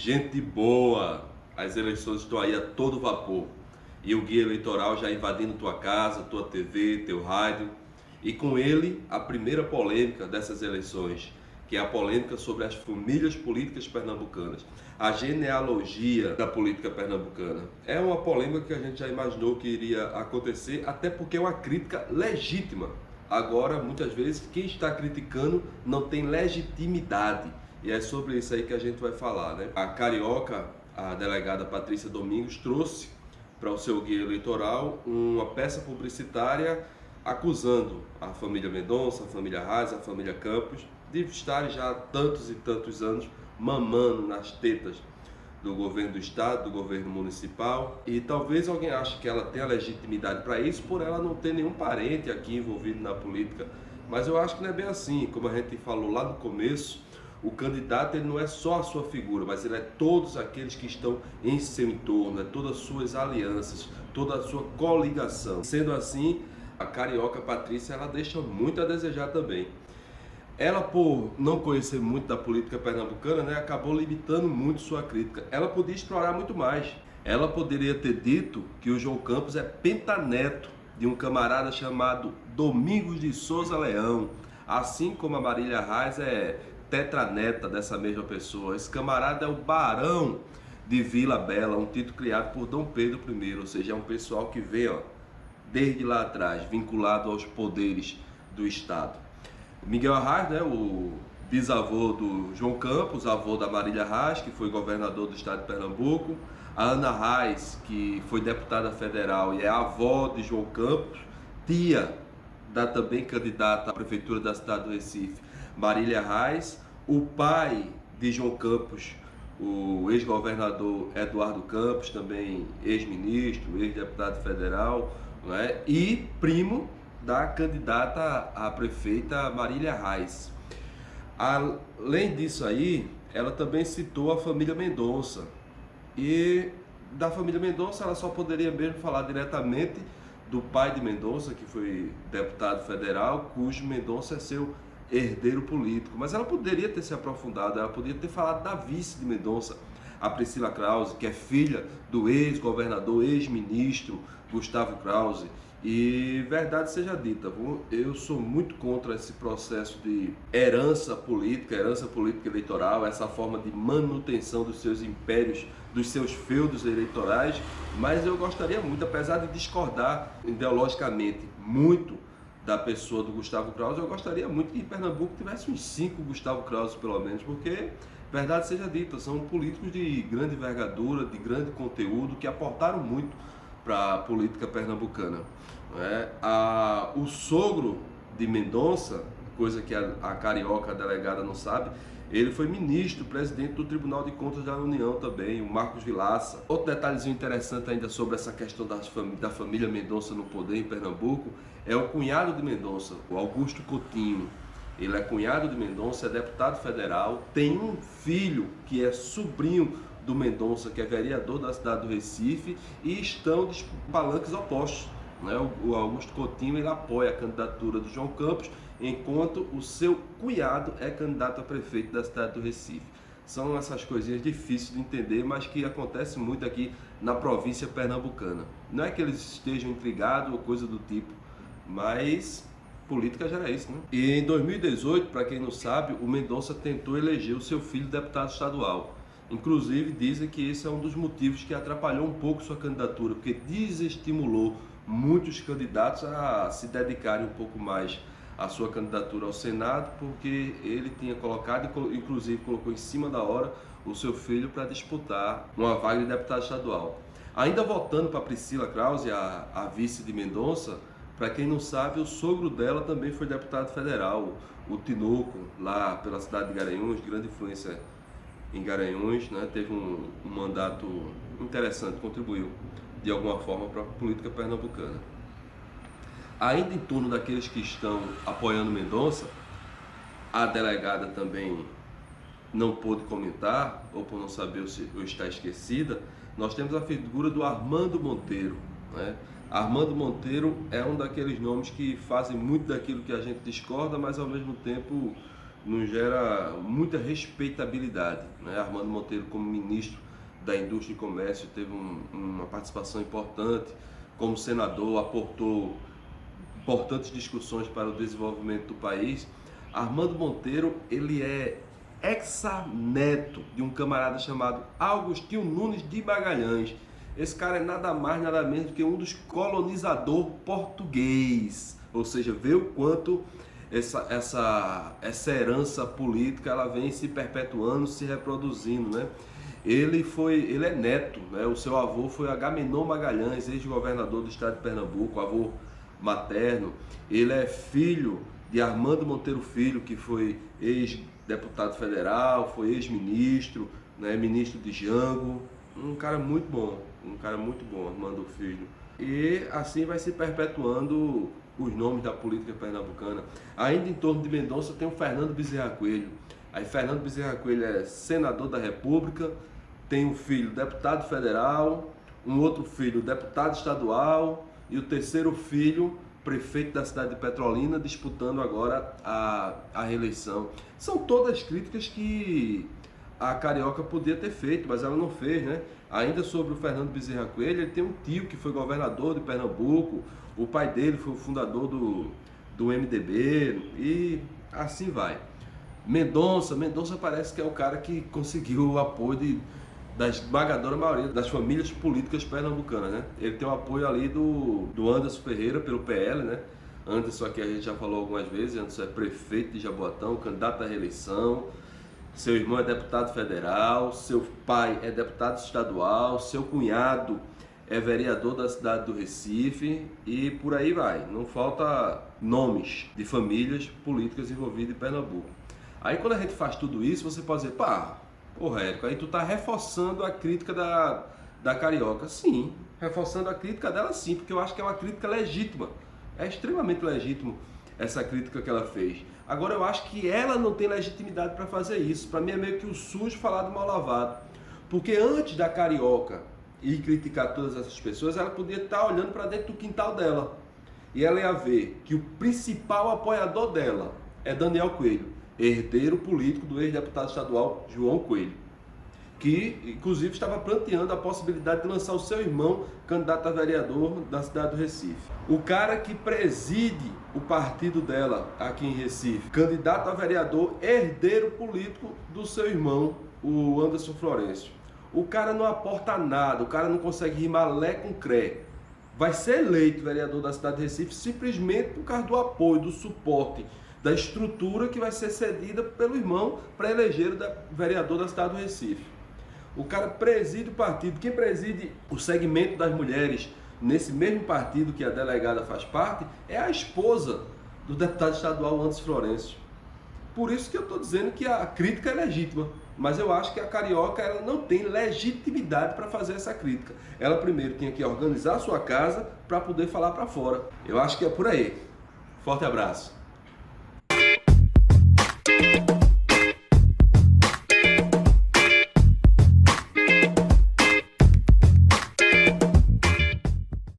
Gente boa, as eleições estão aí a todo vapor e o guia eleitoral já invadindo tua casa, tua TV, teu rádio, e com ele a primeira polêmica dessas eleições, que é a polêmica sobre as famílias políticas pernambucanas, a genealogia da política pernambucana. É uma polêmica que a gente já imaginou que iria acontecer, até porque é uma crítica legítima. Agora, muitas vezes, quem está criticando não tem legitimidade. E é sobre isso aí que a gente vai falar, né? A carioca, a delegada Patrícia Domingos, trouxe para o seu guia eleitoral uma peça publicitária acusando a família Mendonça, a família Reis, a família Campos de estarem já há tantos e tantos anos mamando nas tetas do governo do estado, do governo municipal. E talvez alguém ache que ela tem a legitimidade para isso por ela não ter nenhum parente aqui envolvido na política. Mas eu acho que não é bem assim, como a gente falou lá no começo. O candidato ele não é só a sua figura, mas ele é todos aqueles que estão em seu entorno, é todas as suas alianças, toda a sua coligação. Sendo assim, a carioca Patrícia ela deixa muito a desejar também. Ela, por não conhecer muito da política pernambucana, né, acabou limitando muito sua crítica. Ela podia explorar muito mais. Ela poderia ter dito que o João Campos é pentaneto de um camarada chamado Domingos de Souza Leão, assim como a Marília Reis é tetraneta dessa mesma pessoa. Esse camarada é o Barão de Vila Bela, um título criado por Dom Pedro I, ou seja, é um pessoal que vem desde lá atrás, vinculado aos poderes do Estado. Miguel Arraes, né, o bisavô do João Campos, avô da Marília Reis, que foi governador do estado de Pernambuco. A Ana Reis, que foi deputada federal e é avó de João Campos, tia da também candidata à prefeitura da cidade do Recife, Marília Reis. O pai de João Campos, o ex-governador Eduardo Campos, também ex-ministro, ex-deputado federal, né? E primo da candidata a prefeita Marília Reis. Além disso aí, ela também citou a família Mendonça. E da família Mendonça ela só poderia mesmo falar diretamente do pai de Mendonça, que foi deputado federal, cujo Mendonça é seu herdeiro político. Mas ela poderia ter se aprofundado, ela poderia ter falado da vice de Mendonça, a Priscila Krause, que é filha do ex-governador, ex-ministro Gustavo Krause. E verdade seja dita, eu sou muito contra esse processo de herança política eleitoral, essa forma de manutenção dos seus impérios, dos seus feudos eleitorais, mas eu gostaria muito, apesar de discordar ideologicamente muito da pessoa do Gustavo Krause, eu gostaria muito que em Pernambuco tivesse uns 5 Gustavo Krause pelo menos, porque verdade seja dita, são políticos de grande envergadura, de grande conteúdo, que aportaram muito para a política pernambucana. O sogro de Mendonça, coisa que a carioca a delegada não sabe, ele foi ministro, presidente do Tribunal de Contas da União também, o Marcos Vilaça. Outro detalhezinho interessante ainda sobre essa questão da família Mendonça no poder em Pernambuco é o cunhado de Mendonça, o Augusto Coutinho. Ele é cunhado de Mendonça, é deputado federal, tem um filho que é sobrinho do Mendonça, que é vereador da cidade do Recife, e estão de palanques opostos. O Augusto Coutinho ele apoia a candidatura do João Campos, enquanto o seu cunhado é candidato a prefeito da cidade do Recife. São essas coisinhas difíceis de entender, mas que acontecem muito aqui na província pernambucana. Não é que eles estejam intrigados ou coisa do tipo, mas política já é isso, né? E em 2018, para quem não sabe, o Mendonça tentou eleger o seu filho deputado estadual. Inclusive dizem que esse é um dos motivos que atrapalhou um pouco sua candidatura, porque desestimulou muitos candidatos a se dedicarem um pouco mais à sua candidatura ao Senado, porque ele tinha colocado, inclusive colocou em cima da hora, o seu filho para disputar uma vaga de deputado estadual. Ainda voltando para Priscila Krause, a vice de Mendonça, para quem não sabe, o sogro dela também foi deputado federal, o Tinoco, lá pela cidade de Garanhuns, grande influência em Garanhuns, né? Teve um mandato interessante, contribuiu de alguma forma para a política pernambucana. Ainda em torno daqueles que estão apoiando Mendonça, a delegada também não pôde comentar, ou por não saber ou está esquecida, nós temos a figura do Armando Monteiro, né? Armando Monteiro é um daqueles nomes que fazem muito daquilo que a gente discorda, mas ao mesmo tempo não gera muita respeitabilidade, né? Armando Monteiro, como ministro da Indústria e Comércio, teve uma participação importante, como senador, aportou importantes discussões para o desenvolvimento do país. Armando Monteiro, ele é ex-neto de um camarada chamado Agostinho Nunes de Magalhães. Esse cara é nada mais, nada menos do que um dos colonizadores português, ou seja, vê o quanto essa herança política ela vem se perpetuando, se reproduzindo, né? Ele é neto, né? O seu avô foi Agamenon Magalhães, ex-governador do estado de Pernambuco, avô materno. Ele é filho de Armando Monteiro Filho, que foi ex-deputado federal, foi ex-ministro, né? Ministro de Jango. Um cara muito bom, Armando Filho. E assim vai se perpetuando os nomes da política pernambucana. Ainda em torno de Mendonça tem o Fernando Bezerra Coelho. Aí Fernando Bezerra Coelho é senador da República, tem um filho deputado federal, um outro filho deputado estadual e o terceiro filho prefeito da cidade de Petrolina, disputando agora a reeleição. São todas críticas que a Carioca podia ter feito, mas ela não fez, né? Ainda sobre o Fernando Bezerra Coelho, ele tem um tio que foi governador de Pernambuco, o pai dele foi o fundador do MDB e assim vai. Mendonça parece que é o cara que conseguiu o apoio da esmagadora maioria das famílias políticas pernambucanas, né? Ele tem o apoio ali do Anderson Ferreira pelo PL, né? Anderson aqui a gente já falou algumas vezes, Anderson é prefeito de Jaboatão, candidato à reeleição, seu irmão é deputado federal, seu pai é deputado estadual, seu cunhado é vereador da cidade do Recife e por aí vai. Não falta nomes de famílias políticas envolvidas em Pernambuco. Aí quando a gente faz tudo isso, você pode dizer, porra, Érico, aí tu tá reforçando a crítica da Carioca. Sim, reforçando a crítica dela sim, porque eu acho que é uma crítica legítima. É extremamente legítimo essa crítica que ela fez. Agora eu acho que ela não tem legitimidade para fazer isso. Para mim é meio que o sujo falar do mal lavado. Porque antes da Carioca ir criticar todas essas pessoas, ela podia estar olhando para dentro do quintal dela. E ela ia ver que o principal apoiador dela é Daniel Coelho, herdeiro político do ex-deputado estadual João Coelho, que inclusive estava planteando a possibilidade de lançar o seu irmão candidato a vereador da cidade do Recife. O cara que preside o partido dela aqui em Recife, candidato a vereador, herdeiro político do seu irmão, o Anderson Florencio. O cara não aporta nada, o cara não consegue rimar lé com cré. Vai ser eleito vereador da cidade de Recife simplesmente por causa do apoio, do suporte, da estrutura que vai ser cedida pelo irmão para eleger o vereador da cidade do Recife. O cara preside o partido. Quem preside o segmento das mulheres nesse mesmo partido que a delegada faz parte é a esposa do deputado estadual Anderson Florencio. Por isso que eu estou dizendo que a crítica é legítima, mas eu acho que a Carioca ela não tem legitimidade para fazer essa crítica. Ela primeiro tinha que organizar a sua casa para poder falar para fora. Eu acho que é por aí. Forte abraço.